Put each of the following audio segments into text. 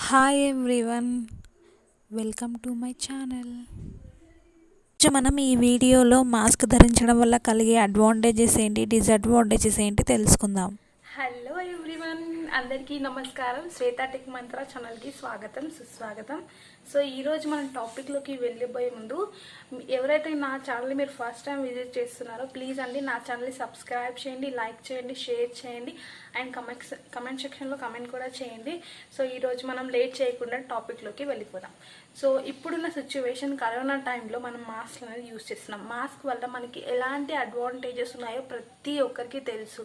Hi everyone, welcome to my channel. మనం ఈ వీడియోలో మాస్క్ ధరించడం వల్ల కలిగే అడ్వాంటేజెస్ ఏంటి, డిసడ్వాంటేజెస్ ఏంటి తెలుసుకుందాం. హలో ఎవ్రీవన్, అందరికీ నమస్కారం. శ్వేత టెక్ మంత్ర ఛానల్కి స్వాగతం, సుస్వాగతం. సో ఈరోజు మనం టాపిక్లోకి వెళ్ళిపోయే ముందు ఎవరైతే నా ఛానల్ని మీరు ఫస్ట్ టైం విజిట్ చేస్తున్నారో ప్లీజ్ అండి నా ఛానల్ని సబ్స్క్రైబ్ చేయండి, లైక్ చేయండి, షేర్ చేయండి అండ్ కమెంట్ సెక్షన్లో కమెంట్ కూడా చేయండి. సో ఈరోజు మనం లేట్ చేయకుండా టాపిక్లోకి వెళ్ళిపోదాం. సో ఇప్పుడున్న సిచ్యువేషన్ కరోనా టైంలో మనం మాస్క్ అనేది యూజ్ చేస్తున్నాం. మాస్క్ వల్ల మనకి ఎలాంటి అడ్వాంటేజెస్ ఉన్నాయో ప్రతి ఒక్కరికి తెలుసు.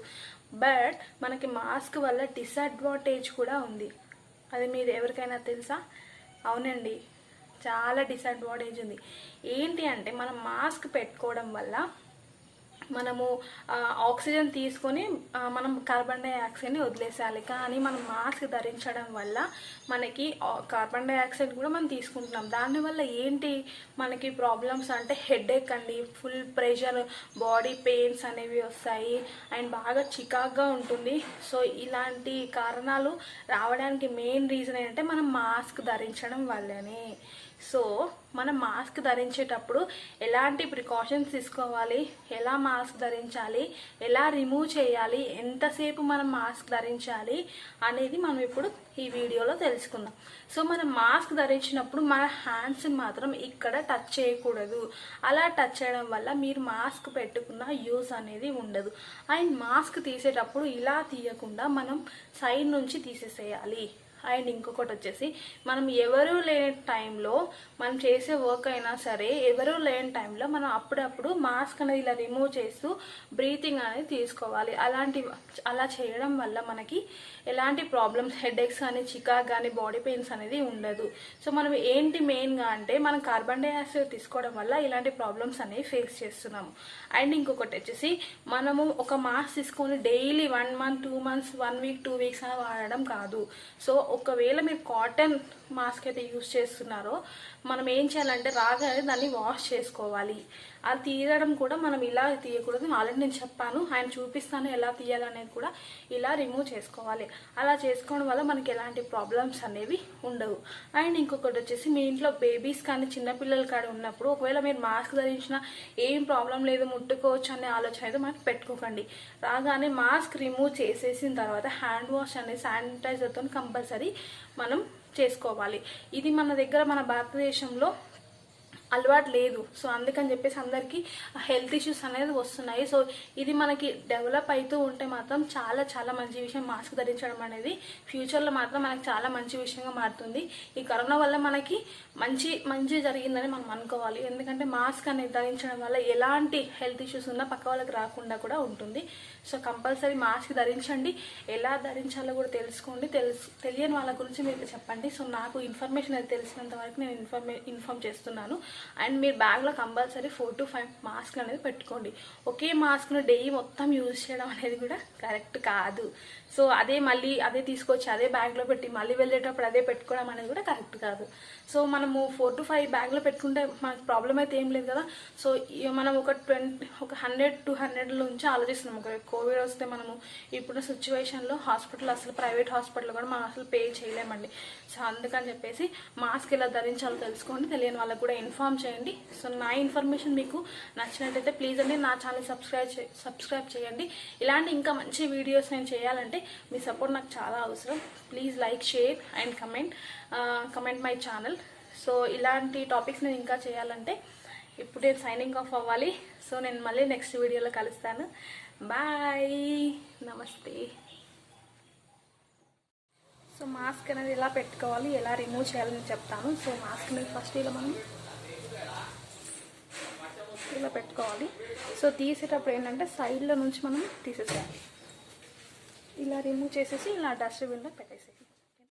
బట్ మనకి మాస్క్ వల్ల డిసడ్వాంటేజ్ కూడా ఉంది. అది మీరు ఎవరికైనా తెలుసా? అవునండి, చాలా డిసడ్వాంటేజ్ ఉంది. ఏంటి అంటే మనం మాస్క్ పెట్టుకోవడం వల్ల మనము ఆక్సిజన్ తీసుకొని మనం కార్బన్ డైఆక్సైడ్ని వదిలేసేయాలి. కానీ మనం మాస్క్ ధరించడం వల్ల మనకి కార్బన్ డైఆక్సైడ్ కూడా మనం తీసుకుంటున్నాం. దానివల్ల ఏంటి మనకి ప్రాబ్లమ్స్ అంటే హెడేక్ అండి, ఫుల్ ప్రెషర్, బాడీ పెయిన్స్ అనేవి వస్తాయి అండ్ బాగా చికాగ్గా ఉంటుంది. సో ఇలాంటి కారణాలు రావడానికి మెయిన్ రీజన్ ఏంటంటే మనం మాస్క్ ధరించడం వల్లనే. సో మనం మాస్క్ ధరించేటప్పుడు ఎలాంటి ప్రికాషన్స్ తీసుకోవాలి, ఎలా మాస్క్ ధరించాలి, ఎలా రిమూవ్ చేయాలి, ఎంతసేపు మనం మాస్క్ ధరించాలి అనేది మనం ఇప్పుడు ఈ వీడియోలో తెలుసుకుందాం. సో మనం మాస్క్ ధరించినప్పుడు మన హ్యాండ్స్ మాత్రం ఇక్కడ టచ్ చేయకూడదు. అలా టచ్ చేయడం వల్ల మీరు మాస్క్ పెట్టుకున్న యూజ్ అనేది ఉండదు. అండ్ మాస్క్ తీసేటప్పుడు ఇలా తీయకుండా మనం సైడ్ నుంచి తీసేసేయాలి. అండ్ ఇంకొకటి వచ్చేసి మనం ఎవరు లేని టైంలో మనం చేసే వర్క్ అయినా సరే ఎవరు లేని టైంలో మనం అప్పుడప్పుడు మాస్క్ అనేది ఇలా రిమూవ్ చేస్తూ బ్రీతింగ్ అనేది తీసుకోవాలి. అలా చేయడం వల్ల మనకి ఎలాంటి ప్రాబ్లమ్స్, హెడేక్స్ కానీ, చికాక్ కానీ, బాడీ పెయిన్స్ అనేది ఉండదు. సో మనం ఏంటి మెయిన్గా అంటే మనం కార్బన్ డైఆక్సైడ్ తీసుకోవడం వల్ల ఇలాంటి ప్రాబ్లమ్స్ అనేవి ఫేస్ చేస్తున్నాము. అండ్ ఇంకొకటి వచ్చేసి మనము ఒక మాస్క్ తీసుకొని daily 1 month, 2 months, 1 week, 2 weeks అని వాడడం కాదు. సో ఒకవేళ మీరు కాటన్ మాస్క్ అయితే యూజ్ చేస్తున్నారో మనం ఏం చేయాలంటే రాగానే దాన్ని వాష్ చేసుకోవాలి. అది తీయడం కూడా మనం ఇలా తీయకూడదు. ఆల్రెడీ నేను చెప్పాను, ఆయన చూపిస్తాను ఎలా తీయాలనేది కూడా. ఇలా రిమూవ్ చేసుకోవాలి. అలా చేసుకోవడం వల్ల మనకి ఎలాంటి ప్రాబ్లమ్స్ అనేవి ఉండవు. అండ్ ఇంకొకటి వచ్చేసి మీ ఇంట్లో బేబీస్ కానీ చిన్నపిల్లలు కానీ ఉన్నప్పుడు ఒకవేళ మీరు మాస్క్ ధరించినా ఏం ప్రాబ్లం లేదు, ముట్టుకోవచ్చు అనే ఆలోచన అయితే మనకి పెట్టుకోకండి. రాగానే మాస్క్ రిమూవ్ చేసేసిన తర్వాత హ్యాండ్ వాష్ అనేది శానిటైజర్తో కంపల్సరీ మనం చేసుకోవాలి. ఇది మన దగ్గర మన భారతదేశంలో అలవాటు లేదు. సో అందుకని చెప్పేసి అందరికీ హెల్త్ ఇష్యూస్ అనేది వస్తున్నాయి. సో ఇది మనకి డెవలప్ అవుతూ ఉంటే మాత్రం చాలా చాలా మంచి విషయం. మాస్క్ ధరించడం అనేది ఫ్యూచర్లో మాత్రం మనకి చాలా మంచి విషయంగా మారుతుంది. ఈ కరోనా వల్ల మనకి మంచి జరిగిందని మనం అనుకోవాలి. ఎందుకంటే మాస్క్ అనేది ధరించడం వల్ల ఎలాంటి హెల్త్ ఇష్యూస్ ఉన్నా పక్క వాళ్ళకి రాకుండా కూడా ఉంటుంది. సో కంపల్సరీ మాస్క్ ధరించండి. ఎలా ధరించాలో కూడా తెలుసుకోండి. తెలియని వాళ్ళ గురించి మీకు చెప్పండి. సో నాకు ఇన్ఫర్మేషన్ అది తెలిసినంత వరకు నేను ఇన్ఫార్మ్ చేస్తున్నాను. అండ్ మీరు బ్యాగ్లో కంపల్సరీ 4 to 5 మాస్క్ అనేది పెట్టుకోండి. ఒకే మాస్క్ను డైలీ మొత్తం యూజ్ చేయడం అనేది కూడా కరెక్ట్ కాదు. సో అదే తీసుకొచ్చి అదే బ్యాగ్లో పెట్టి మళ్ళీ వెళ్ళేటప్పుడు అదే పెట్టుకోవడం అనేది కూడా కరెక్ట్ కాదు. సో మనము 4 to 5 బ్యాగ్లో పెట్టుకుంటే మనకు ప్రాబ్లం అయితే ఏం లేదు కదా. సో మనం ఒక 100, 200 నుంచి ఆలోచిస్తున్నాం. ఒక కోవిడ్ వస్తే మనము ఇప్పుడు సిచ్యువేషన్లో హాస్పిటల్, అసలు ప్రైవేట్ హాస్పిటల్ కూడా మనం అసలు పే చేయలేమండి. సో అందుకని చెప్పేసి మాస్క్ ఎలా ధరించాలో తెలుసుకోండి. తెలియని వాళ్ళకు కూడా ఇన్ఫార్మ్ చేయండి. సో నా ఇన్ఫర్మేషన్ మీకు నచ్చినట్టయితే ప్లీజ్ అండి నా ఛానల్ సబ్స్క్రైబ్ చేయండి. ఇలాంటి ఇంకా మంచి వీడియోస్ నేను చేయాలంటే మీ సపోర్ట్ నాకు చాలా అవసరం. Please like, share and comment my channel. So ఇలాంటి టాపిక్స్ నేను ఇంకా చేయాలంటే ఇప్పుడు నేను సైనింగ్ ఆఫ్ అవ్వాలి. సో నేను మళ్ళీ నెక్స్ట్ వీడియోలో కలుస్తాను. బాయ్, నమస్తే. సో మాస్క్ అనేది ఎలా పెట్టుకోవాలి, ఎలా రిమూవ్ చేయాలని చెప్తాను. సో మాస్క్ అనేది ఫస్ట్ ఇలా పెట్టుకోవాలి. సో తీసేటప్పుడు ఏంటంటే సైడ్లో నుంచి మనం తీసేసేయాలి. ఇలా రిమూవ్ చేసేసి ఇలా డస్ట్బిన్లో పెట్టేసేయాలి.